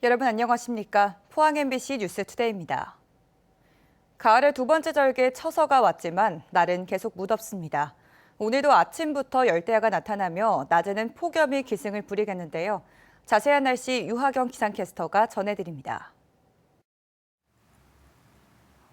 여러분 안녕하십니까? 포항 MBC 뉴스투데이입니다. 가을의 두 번째 절기 처서가 왔지만 날은 계속 무덥습니다. 오늘도 아침부터 열대야가 나타나며 낮에는 폭염이 기승을 부리겠는데요. 자세한 날씨 유하경 기상캐스터가 전해드립니다.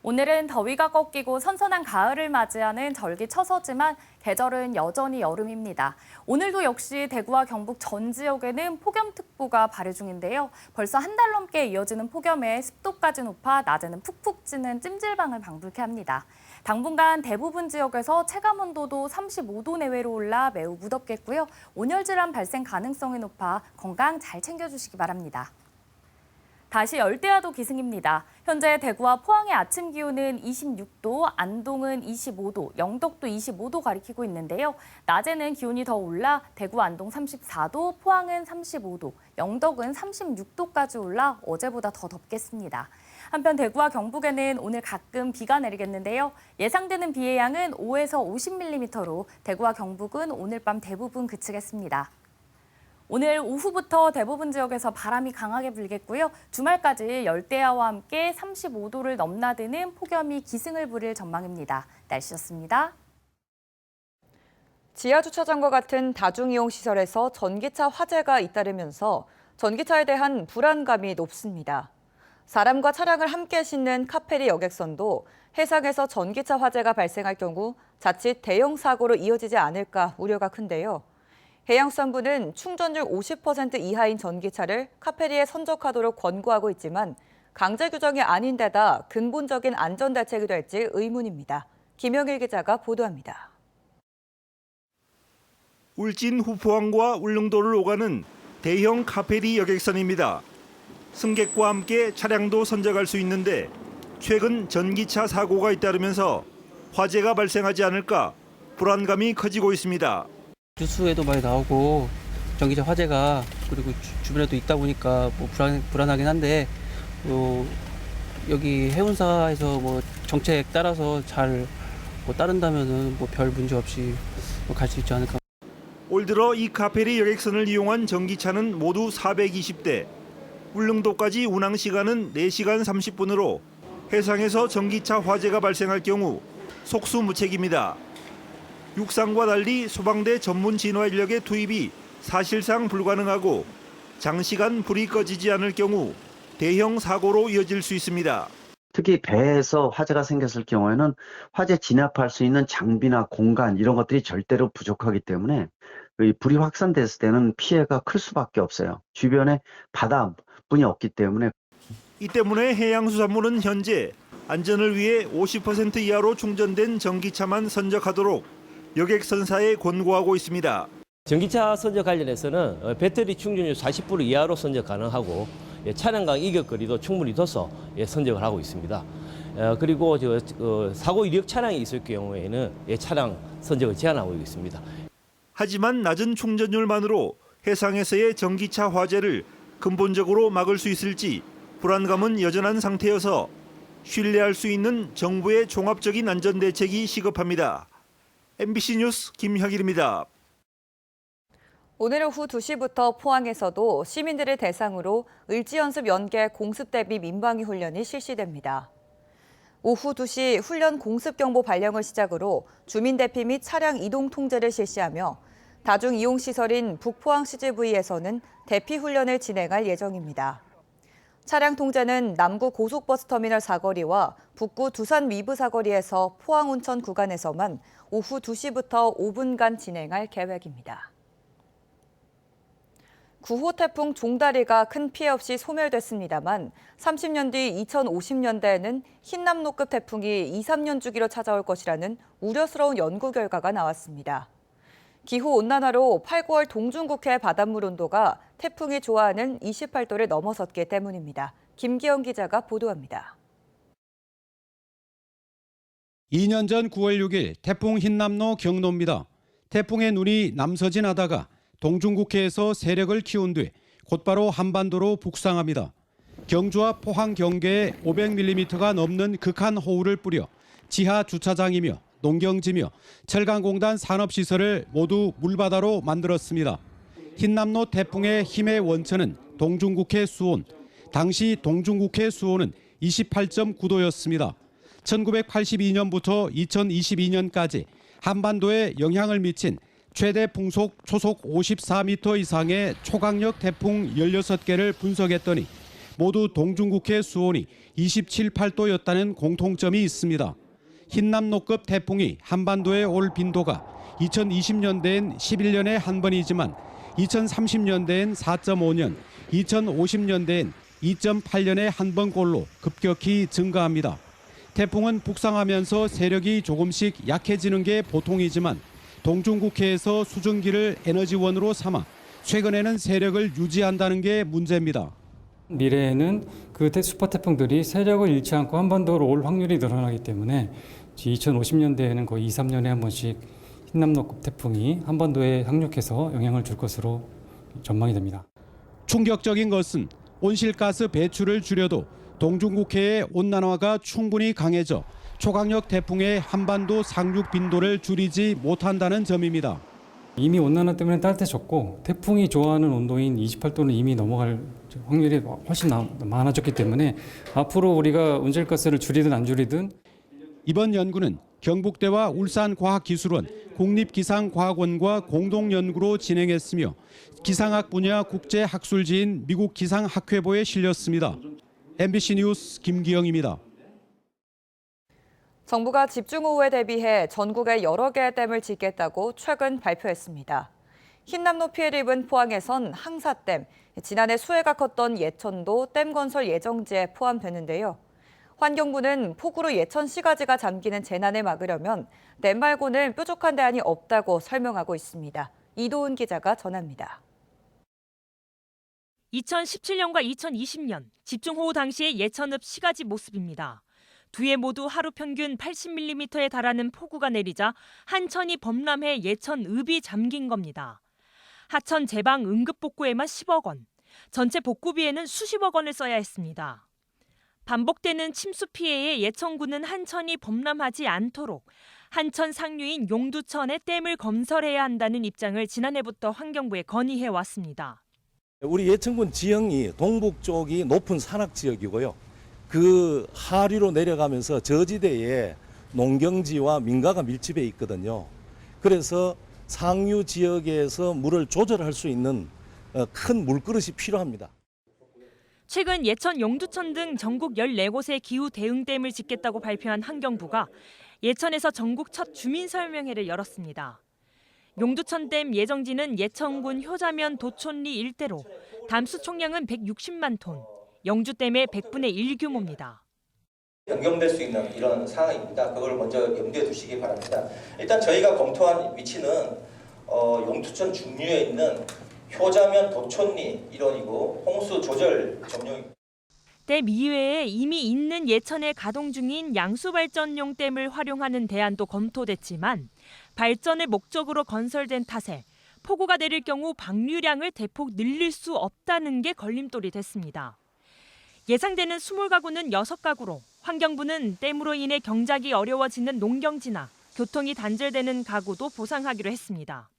오늘은 더위가 꺾이고 선선한 가을을 맞이하는 절기 처서지만 계절은 여전히 여름입니다. 오늘도 역시 대구와 경북 전 지역에는 폭염특보가 발효 중인데요. 벌써 한 달 넘게 이어지는 폭염에 습도까지 높아 낮에는 푹푹 찌는 찜질방을 방불케 합니다. 당분간 대부분 지역에서 체감온도도 35도 내외로 올라 매우 무덥겠고요. 온열 질환 발생 가능성이 높아 건강 잘 챙겨주시기 바랍니다. 다시 열대야도 기승입니다. 현재 대구와 포항의 아침 기온은 26도, 안동은 25도, 영덕도 25도 가리키고 있는데요. 낮에는 기온이 더 올라 대구, 안동 34도, 포항은 35도, 영덕은 36도까지 올라 어제보다 더 덥겠습니다. 한편 대구와 경북에는 오늘 가끔 비가 내리겠는데요. 예상되는 비의 양은 5에서 50mm로 대구와 경북은 오늘 밤 대부분 그치겠습니다. 오늘 오후부터 대부분 지역에서 바람이 강하게 불겠고요. 주말까지 열대야와 함께 35도를 넘나드는 폭염이 기승을 부릴 전망입니다. 날씨였습니다. 지하주차장과 같은 다중이용시설에서 전기차 화재가 잇따르면서 전기차에 대한 불안감이 높습니다. 사람과 차량을 함께 싣는 카페리 여객선도 해상에서 전기차 화재가 발생할 경우 자칫 대형 사고로 이어지지 않을까 우려가 큰데요. 해양수산부는 충전율 50% 이하인 전기차를 카페리에 선적하도록 권고하고 있지만 강제 규정이 아닌 데다 근본적인 안전 대책이 될지 의문입니다. 김영일 기자가 보도합니다. 울진 후포항과 울릉도를 오가는 대형 카페리 여객선입니다. 승객과 함께 차량도 선적할 수 있는데 최근 전기차 사고가 잇따르면서 화재가 발생하지 않을까 불안감이 커지고 있습니다. 뉴스에도 많이 나오고 전기차 화재가 그리고 주변에도 있다 보니까 뭐 불안하긴 한데 여기 해운사에서 뭐 정책 따라서 잘 따른다면은 뭐 별 문제 없이 갈 수 있지 않을까. 올 들어 이 카페리 여객선을 이용한 전기차는 모두 420대. 울릉도까지 운항 시간은 4시간 30분으로 해상에서 전기차 화재가 발생할 경우 속수무책입니다. 육상과 달리 소방대 전문 진화 인력의 투입이 사실상 불가능하고 장시간 불이 꺼지지 않을 경우 대형 사고로 이어질 수 있습니다. 특히 배에서 화재가 생겼을 경우에는 화재 진압할 수 있는 장비나 공간 이런 것들이 절대로 부족하기 때문에 불이 확산됐을 때는 피해가 클 수밖에 없어요. 주변에 바다뿐이 없기 때문에. 이 때문에 해양수산부는 현재 안전을 위해 50% 이하로 충전된 전기차만 선적하도록 여객선사에 권고하고 있습니다. 전기차 선적 관련해서는 배터리 충전율 40% 이하로 선적 가능하고 차량간 이격거리도 충분히 둬서 선적을 하고 있습니다. 그리고 사고 이력 차량이 있을 경우에는 차량 선적을 제한하고 있습니다. 하지만 낮은 충전율만으로 해상에서의 전기차 화재를 근본적으로 막을 수 있을지 불안감은 여전한 상태여서 신뢰할 수 있는 정부의 종합적인 안전대책이 시급합니다. MBC 뉴스 김혁일입니다. 오늘 오후 2시부터 포항에서도 시민들을 대상으로 을지연습 연계 공습 대비 민방위 훈련이 실시됩니다. 오후 2시 훈련 공습경보 발령을 시작으로 주민 대피 및 차량 이동 통제를 실시하며 다중이용시설인 북포항 CGV에서는 대피 훈련을 진행할 예정입니다. 차량 통제는 남구 고속버스터미널 사거리와 북구 두산 위브 사거리에서 포항 온천 구간에서만 오후 2시부터 5분간 진행할 계획입니다. 9호 태풍 종다리가 큰 피해 없이 소멸됐습니다만 30년 뒤 2050년대에는 흰남노급 태풍이 2, 3년 주기로 찾아올 것이라는 우려스러운 연구 결과가 나왔습니다. 기후온난화로 8, 9월 동중국해 바닷물 온도가 태풍이 좋아하는 28도를 넘어섰기 때문입니다. 김기영 기자가 보도합니다. 2년 전 9월 6일 태풍 흰남노 경노입니다. 태풍의 눈이 남서진하다가 동중국해에서 세력을 키운 뒤 곧바로 한반도로 북상합니다. 경주와 포항 경계에 500mm가 넘는 극한 호우를 뿌려 지하 주차장이며 농경지며 철강공단 산업시설을 모두 물바다로 만들었습니다. 흰남노 태풍의 힘의 원천은 동중국해 수온, 당시 동중국해 수온은 28.9도였습니다. 1982년부터 2022년까지 한반도에 영향을 미친 최대 풍속 초속 54m 이상의 초강력 태풍 16개를 분석했더니 모두 동중국해 수온이 27, 8도였다는 공통점이 있습니다. 흰남노급 태풍이 한반도에 올 빈도가 2020년대엔 11년에 한 번이지만 2030년대엔 4.5년, 2050년대엔 2.8년에 한 번꼴로 급격히 증가합니다. 태풍은 북상하면서 세력이 조금씩 약해지는 게 보통이지만 동중국해에서 수증기를 에너지원으로 삼아 최근에는 세력을 유지한다는 게 문제입니다. 미래에는 그 슈퍼 태풍들이 세력을 잃지 않고 한반도로 올 확률이 늘어나기 때문에 2050년대에는 거의 2, 3년에 한 번씩 흰남노급 태풍이 한반도에 상륙해서 영향을 줄 것으로 전망이 됩니다. 충격적인 것은 온실가스 배출을 줄여도 동중국해의 온난화가 충분히 강해져 초강력 태풍의 한반도 상륙 빈도를 줄이지 못한다는 점입니다. 이미 온난화 때문에 따뜻해졌고 태풍이 좋아하는 온도인 28도는 이미 넘어갈 확률이 훨씬 많아졌기 때문에 앞으로 우리가 온실가스를 줄이든 안 줄이든 이번 연구는 경북대와 울산과학기술원, 국립기상과학원과 공동연구로 진행했으며 기상학 분야 국제학술지인 미국 기상학회보에 실렸습니다. MBC 뉴스 김기영입니다. 정부가 집중호우에 대비해 전국에 여러 개의 댐을 짓겠다고 최근 발표했습니다. 흰남노 피해를 입은 포항에선 항사댐, 지난해 수해가 컸던 예천도 댐 건설 예정지에 포함됐는데요. 환경부는 폭우로 예천 시가지가 잠기는 재난을 막으려면 댐 말고는 뾰족한 대안이 없다고 설명하고 있습니다. 이도훈 기자가 전합니다. 2017년과 2020년 집중호우 당시의 예천읍 시가지 모습입니다. 두 해 모두 하루 평균 80mm에 달하는 폭우가 내리자 한천이 범람해 예천읍이 잠긴 겁니다. 하천 제방 응급복구에만 10억 원, 전체 복구비에는 수십억 원을 써야 했습니다. 반복되는 침수 피해에 예천군은 한천이 범람하지 않도록 한천 상류인 용두천에 댐을 건설해야 한다는 입장을 지난해부터 환경부에 건의해 왔습니다. 우리 예천군 지형이 동북 쪽이 높은 산악 지역이고요. 그 하류로 내려가면서 저지대에 농경지와 민가가 밀집해 있거든요. 그래서 상류 지역에서 물을 조절할 수 있는 큰 물그릇이 필요합니다. 최근 예천, 용두천 등 전국 14곳에 기후 대응댐을 짓겠다고 발표한 환경부가 예천에서 전국 첫 주민설명회를 열었습니다. 용두천댐 예정지는 예천군 효자면 도촌리 일대로 담수 총량은 160만 톤, 영주댐의 100분의 1 규모입니다. 변경될 수 있는 이런 상황입니다. 그걸 먼저 염두에 두시기 바랍니다. 일단 저희가 검토한 위치는 용두천 중류에 있는 효자면 도촌리 일원이고 홍수 조절 점용입니다. 댐 이외에 이미 있는 예천에 가동 중인 양수발전용 댐을 활용하는 대안도 검토됐지만 발전을 목적으로 건설된 탓에 폭우가 내릴 경우 방류량을 대폭 늘릴 수 없다는 게 걸림돌이 됐습니다. 예상되는 20가구는 6가구로 환경부는 댐으로 인해 경작이 어려워지는 농경지나 교통이 단절되는 가구도 보상하기로 했습니다.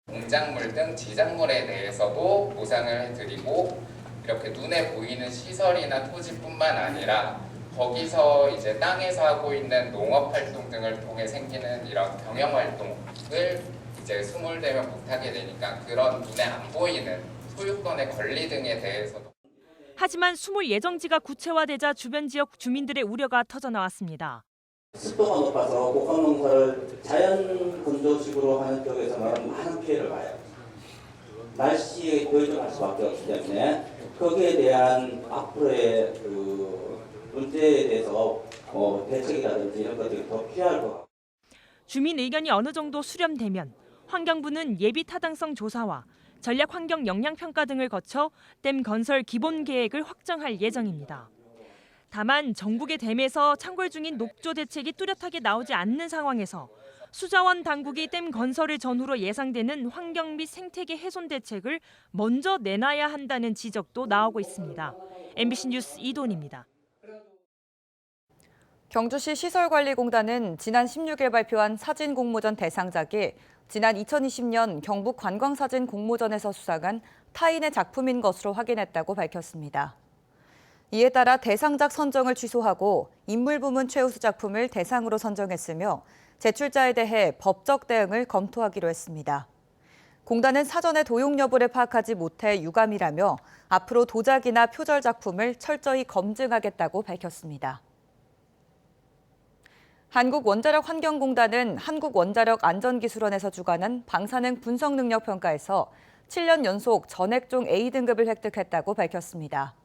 농작물 등 지작물에 대해서도 보상을 해드리고 이렇게 눈에 보이는 시설이나 토지뿐만 아니라 거기서 이제 땅에서 하고 있는 농업 활동 등을 통해 생기는 이런 경영 활동을 이제 소멸되면 못하게 되니까 그런 눈에 안 보이는 소유권의 권리 등에 대해서도. 하지만 수몰 예정지가 구체화되자 주변 지역 주민들의 우려가 터져나왔습니다. 습도가 높아서 곡성 농사를 자연 건조식으로 하는 쪽에서는 많은 피해를 봐요. 날씨에 결정할 수밖에 없기 때문에 거기에 대한 앞으로의 문제에 대해서 대책이라든지 이런 것들이 더 필요할 것 같아요. 주민 의견이 어느 정도 수렴되면 환경부는 예비 타당성 조사와 전략 환경 영향 평가 등을 거쳐 댐 건설 기본 계획을 확정할 예정입니다. 다만 전국의 댐에서 창궐 중인 녹조 대책이 뚜렷하게 나오지 않는 상황에서 수자원 당국이 댐 건설을 전후로 예상되는 환경 및 생태계 훼손 대책을 먼저 내놔야 한다는 지적도 나오고 있습니다. MBC 뉴스 이도훈입니다. 경주시 시설관리공단은 지난 16일 발표한 사진 공모전 대상작이 지난 2020년 경북 관광사진 공모전에서 수상한 타인의 작품인 것으로 확인했다고 밝혔습니다. 이에 따라 대상작 선정을 취소하고 인물 부문 최우수 작품을 대상으로 선정했으며 제출자에 대해 법적 대응을 검토하기로 했습니다. 공단은 사전에 도용 여부를 파악하지 못해 유감이라며 앞으로 도자기나 표절 작품을 철저히 검증하겠다고 밝혔습니다. 한국원자력환경공단은 한국원자력안전기술원에서 주관한 방사능 분석능력평가에서 7년 연속 전액종 A등급을 획득했다고 밝혔습니다.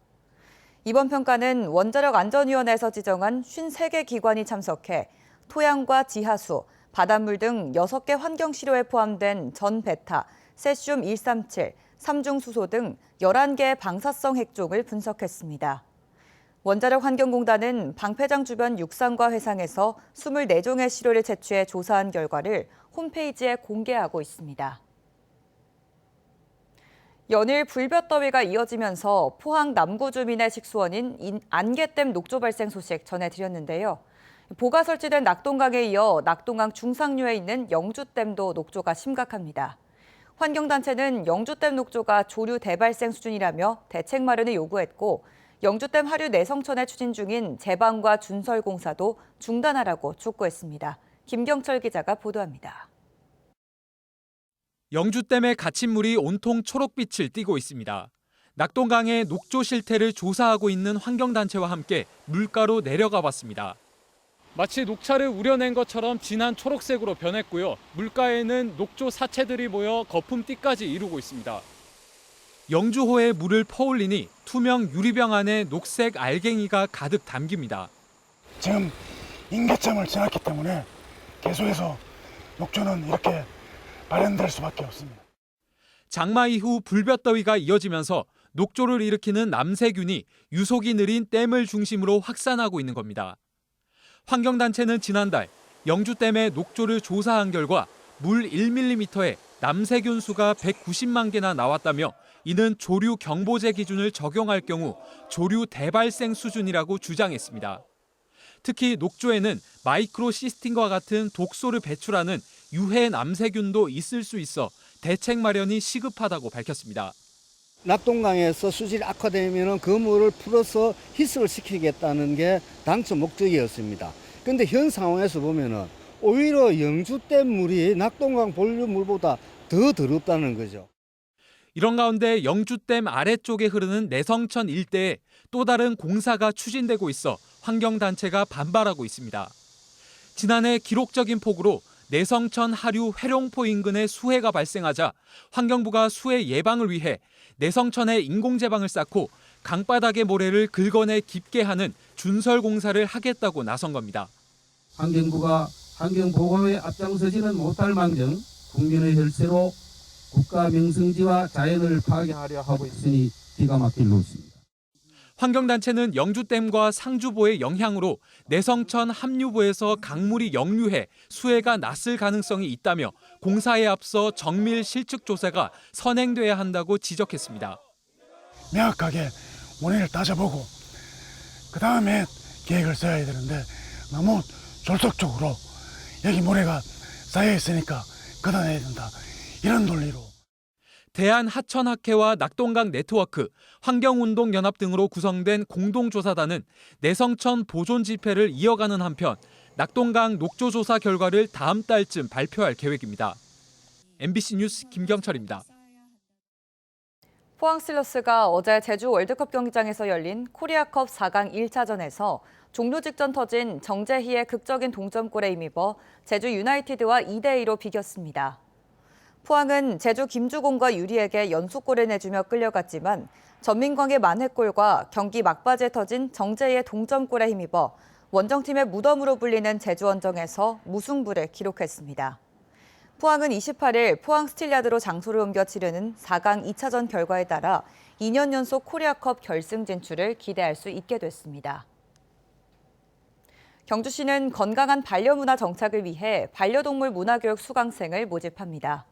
이번 평가는 원자력안전위원회에서 지정한 53개 기관이 참석해 토양과 지하수, 바닷물 등 6개 환경시료에 포함된 전베타, 세슘 137, 삼중수소 등 11개의 방사성 핵종을 분석했습니다. 원자력환경공단은 방패장 주변 육상과 해상에서 24종의 시료를 채취해 조사한 결과를 홈페이지에 공개하고 있습니다. 연일 불볕더위가 이어지면서 포항 남구 주민의 식수원인 안개댐 녹조 발생 소식 전해드렸는데요. 보가 설치된 낙동강에 이어 낙동강 중상류에 있는 영주댐도 녹조가 심각합니다. 환경단체는 영주댐 녹조가 조류 대발생 수준이라며 대책 마련을 요구했고 영주댐 하류 내성천에 추진 중인 제방과 준설 공사도 중단하라고 촉구했습니다. 김경철 기자가 보도합니다. 영주댐의 갇힌 물이 온통 초록빛을 띠고 있습니다. 낙동강의 녹조 실태를 조사하고 있는 환경단체와 함께 물가로 내려가 봤습니다. 마치 녹차를 우려낸 것처럼 진한 초록색으로 변했고요. 물가에는 녹조 사체들이 모여 거품띠까지 이루고 있습니다. 영주호에 물을 퍼올리니 투명 유리병 안에 녹색 알갱이가 가득 담깁니다. 지금 인계점을 지났기 때문에 계속해서 녹조는 이렇게 발현될 수밖에 없습니다. 장마 이후 불볕더위가 이어지면서 녹조를 일으키는 남세균이 유속이 느린 댐을 중심으로 확산하고 있는 겁니다. 환경단체는 지난달 영주댐의 녹조를 조사한 결과 물 1mm에 남세균 수가 190만 개나 나왔다며 이는 조류 경보제 기준을 적용할 경우 조류 대발생 수준이라고 주장했습니다. 특히 녹조에는 마이크로시스틴과 같은 독소를 배출하는 유해 남세균도 있을 수 있어 대책 마련이 시급하다고 밝혔습니다. 낙동강에서 수질이 악화되면 그 물을 풀어서 희석을 시키겠다는 게 당초 목적이었습니다. 그런데 현 상황에서 보면은 오히려 영주댐 물이 낙동강 본류 물보다 더 더럽다는 거죠. 이런 가운데 영주댐 아래쪽에 흐르는 내성천 일대에 또 다른 공사가 추진되고 있어 환경단체가 반발하고 있습니다. 지난해 기록적인 폭우로 내성천 하류 회룡포 인근에 수해가 발생하자 환경부가 수해 예방을 위해 내성천에 인공제방을 쌓고 강바닥의 모래를 긁어내 깊게 하는 준설 공사를 하겠다고 나선 겁니다. 환경부가 환경보호에 앞장서지는 못할 망정 국민의 혈세로 국가 명성지와 자연을 파괴하려 하고 있으니 기가 막힐 노릇입니다. 환경단체는 영주댐과 상주보의 영향으로 내성천 합류부에서 강물이 역류해 수해가 났을 가능성이 있다며 공사에 앞서 정밀 실측 조사가 선행돼야 한다고 지적했습니다. 명확하게 원인을 따져보고 그 다음에 계획을 써야 되는데 너무 졸속적으로 여기 모래가 쌓여 있으니까 걷어내야 된다 이런 논리로. 대한하천학회와 낙동강 네트워크, 환경운동연합 등으로 구성된 공동조사단은 내성천 보존 집회를 이어가는 한편 낙동강 녹조조사 결과를 다음 달쯤 발표할 계획입니다. MBC 뉴스 김경철입니다. 포항 스틸러스가 어제 제주 월드컵 경기장에서 열린 코리아컵 4강 1차전에서 종료 직전 터진 정재희의 극적인 동점골에 힘입어 제주 유나이티드와 2대2로 비겼습니다. 포항은 제주 김주공과 유리에게 연속골을 내주며 끌려갔지만 전민광의 만회골과 경기 막바지에 터진 정재희의 동점골에 힘입어 원정팀의 무덤으로 불리는 제주원정에서 무승부를 기록했습니다. 포항은 28일 포항 스틸야드로 장소를 옮겨 치르는 4강 2차전 결과에 따라 2년 연속 코리아컵 결승 진출을 기대할 수 있게 됐습니다. 경주시는 건강한 반려문화 정착을 위해 반려동물 문화교육 수강생을 모집합니다.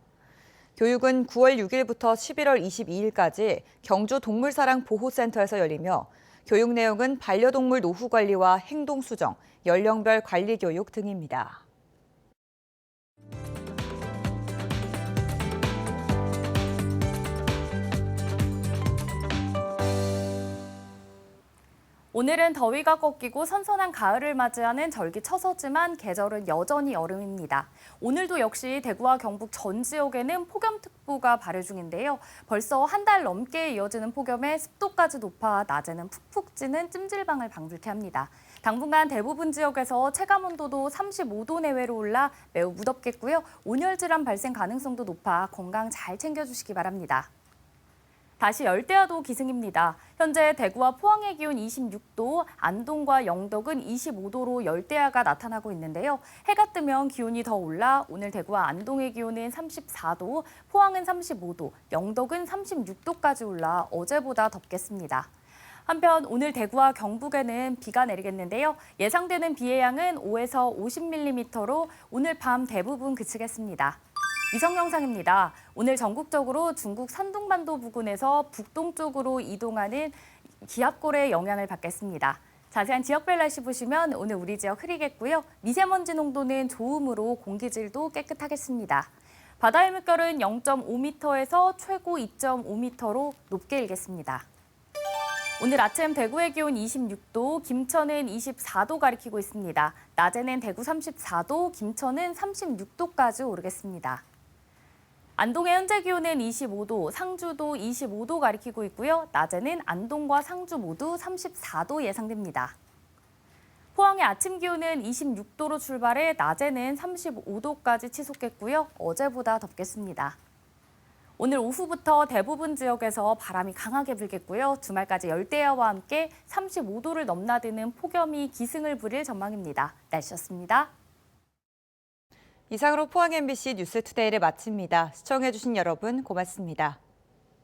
교육은 9월 6일부터 11월 22일까지 경주 동물사랑보호센터에서 열리며 교육 내용은 반려동물 노후 관리와 행동 수정, 연령별 관리 교육 등입니다. 오늘은 더위가 꺾이고 선선한 가을을 맞이하는 절기처서지만 계절은 여전히 여름입니다. 오늘도 역시 대구와 경북 전 지역에는 폭염특보가 발효 중인데요. 벌써 한 달 넘게 이어지는 폭염에 습도까지 높아 낮에는 푹푹 찌는 찜질방을 방불케 합니다. 당분간 대부분 지역에서 체감온도도 35도 내외로 올라 매우 무덥겠고요. 온열 질환 발생 가능성도 높아 건강 잘 챙겨주시기 바랍니다. 다시 열대야도 기승입니다. 현재 대구와 포항의 기온 26도, 안동과 영덕은 25도로 열대야가 나타나고 있는데요. 해가 뜨면 기온이 더 올라 오늘 대구와 안동의 기온은 34도, 포항은 35도, 영덕은 36도까지 올라 어제보다 덥겠습니다. 한편 오늘 대구와 경북에는 비가 내리겠는데요. 예상되는 비의 양은 5에서 50mm로 오늘 밤 대부분 그치겠습니다. 위성 영상입니다. 오늘 전국적으로 중국 산둥반도 부근에서 북동쪽으로 이동하는 기압골의 영향을 받겠습니다. 자세한 지역별 날씨 보시면 오늘 우리 지역 흐리겠고요. 미세먼지 농도는 좋음으로 공기질도 깨끗하겠습니다. 바다의 물결은 0.5m에서 최고 2.5m로 높게 일겠습니다. 오늘 아침 대구의 기온 26도, 김천은 24도 가리키고 있습니다. 낮에는 대구 34도, 김천은 36도까지 오르겠습니다. 안동의 현재 기온은 25도, 상주도 25도 가리키고 있고요. 낮에는 안동과 상주 모두 34도 예상됩니다. 포항의 아침 기온은 26도로 출발해 낮에는 35도까지 치솟겠고요. 어제보다 덥겠습니다. 오늘 오후부터 대부분 지역에서 바람이 강하게 불겠고요. 주말까지 열대야와 함께 35도를 넘나드는 폭염이 기승을 부릴 전망입니다. 날씨였습니다. 이상으로 포항 MBC 뉴스투데이를 마칩니다. 시청해주신 여러분 고맙습니다.